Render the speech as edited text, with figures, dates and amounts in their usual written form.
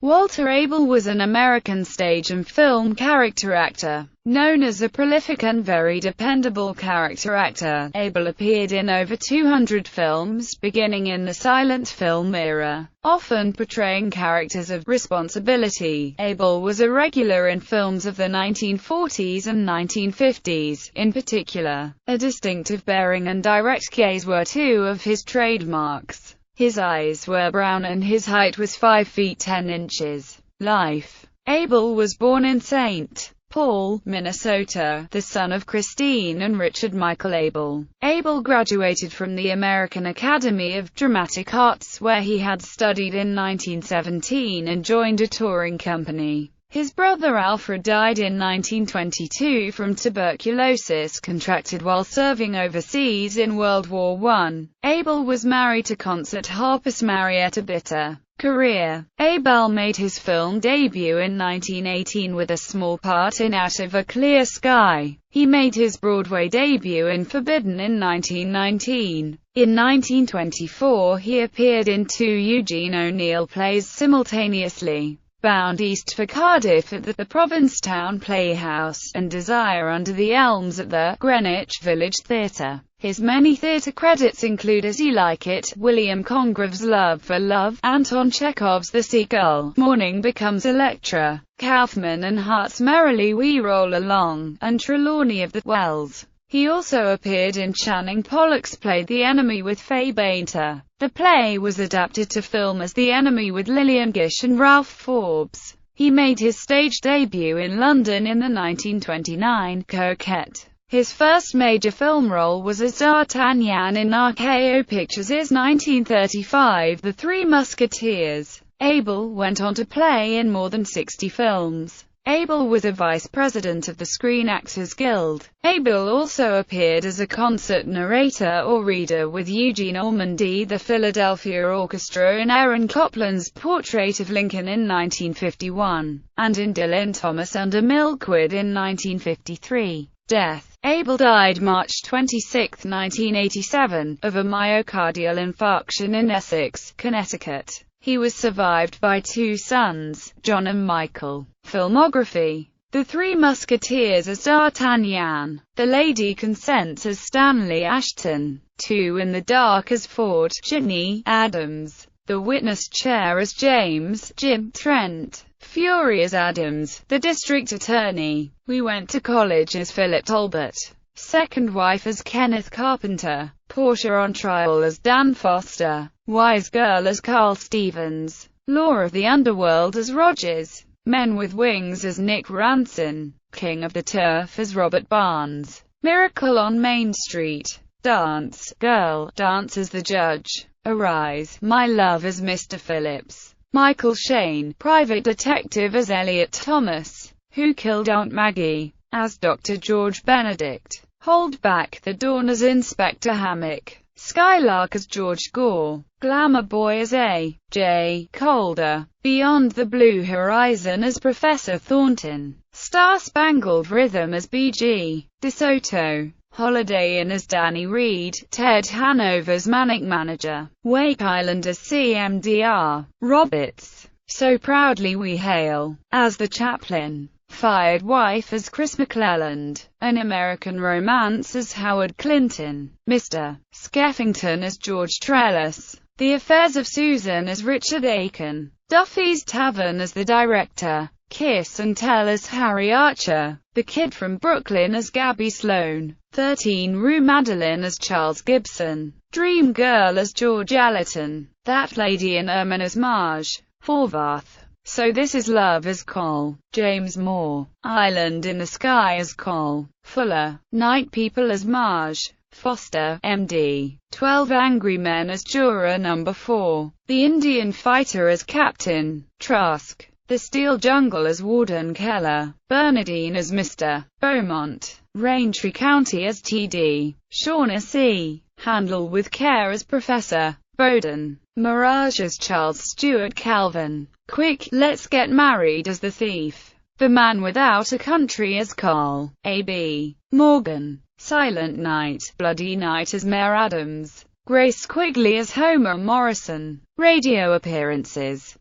Walter Abel was an American stage and film character actor. Known as a prolific and very dependable character actor, Abel appeared in over 200 films, beginning in the silent film era, often portraying characters of responsibility. Abel was a regular in films of the 1940s and 1950s, in particular. A distinctive bearing and direct gaze were two of his trademarks. His eyes were brown and his height was 5 feet 10 inches. Life. Abel was born in St. Paul, Minnesota, the son of Christine and Richard Michael Abel. Abel graduated from the American Academy of Dramatic Arts, where he had studied in 1917, and joined a touring company. His brother Alfred died in 1922 from tuberculosis contracted while serving overseas in World War I. Abel was married to concert harpist Marietta Bitter. Career. Abel made his film debut in 1918 with a small part in Out of a Clear Sky. He made his Broadway debut in Forbidden in 1919. In 1924 he appeared in 2 Eugene O'Neill plays simultaneously. Bound East for Cardiff at the Provincetown Playhouse, and Desire Under the Elms at the Greenwich Village Theatre. His many theatre credits include As You Like It, William Congreve's Love for Love, Anton Chekhov's The Seagull, Morning Becomes Electra, Kaufman and Hart's Merrily We Roll Along, and Trelawney of the Wells. He also appeared in Channing Pollock's play The Enemy with Fay Bainter. The play was adapted to film as The Enemy with Lillian Gish and Ralph Forbes. He made his stage debut in London in the 1929 Coquette. His first major film role was as D'Artagnan in RKO Pictures' 1935 The Three Musketeers. Abel went on to play in more than 60 films. Abel was a vice president of the Screen Actors Guild. Abel also appeared as a concert narrator or reader with Eugene Ormandy, the Philadelphia Orchestra, in Aaron Copland's Portrait of Lincoln in 1951, and in Dylan Thomas under Milkwood in 1953. Death. Abel died March 26, 1987, of a myocardial infarction in Essex, Connecticut. He was survived by 2 sons, John and Michael. Filmography. The Three Musketeers as D'Artagnan. The Lady Consents as Stanley Ashton. 2 in the Dark as Ford Jitney Adams. The Witness Chair as James Jim Trent. Fury as Adams, the District Attorney. We Went to College as Philip Talbot. Second Wife as Kenneth Carpenter. Portia on Trial as Dan Foster. Wise Girl as Carl Stevens. Law of the Underworld as Rogers. Men with Wings as Nick Ranson. King of the Turf as Robert Barnes. Miracle on Main Street. Dance, Girl, Dance as the Judge. Arise, My Love as Mr. Phillips. Michael Shane, Private Detective as Elliot Thomas. Who Killed Aunt Maggie as Dr. George Benedict. Hold Back the Dawn as Inspector Hammock. Skylark as George Gore. Glamour Boy as A. J. Calder. Beyond the Blue Horizon as Professor Thornton. Star Spangled Rhythm as B.G. DeSoto. Holiday Inn as Danny Reed. Ted Hanover's Manic Manager. Wake Island as CMDR. Roberts. So Proudly We Hail as the Chaplain. Fired Wife as Chris McClelland. An American Romance as Howard Clinton. Mr. Skeffington as George Trellis. The Affairs of Susan as Richard Aiken. Duffy's Tavern as the Director. Kiss and Tell as Harry Archer. The Kid from Brooklyn as Gabby Sloan. 13 Rue Madeline as Charles Gibson. Dream Girl as George Allerton. That Lady in Ermine as Marge. Horvath. So This Is Love as Cole. James Moore. Island in the Sky as Cole. Fuller. Night People as Marge. Foster, M.D. 12 Angry Men as Juror Number 4. The Indian Fighter as Captain Trask. The Steel Jungle as Warden Keller. Bernadine as Mr. Beaumont. Raintree County as T.D. Shaughnessy. Handle with Care as Professor Bowden. Mirage as Charles Stewart Calvin. Quick, Let's Get Married as the Thief. The Man Without a Country as Carl A.B. Morgan. Silent Night, Bloody Night as Mayor Adams. Grace Quigley as Homer Morrison. Radio appearances.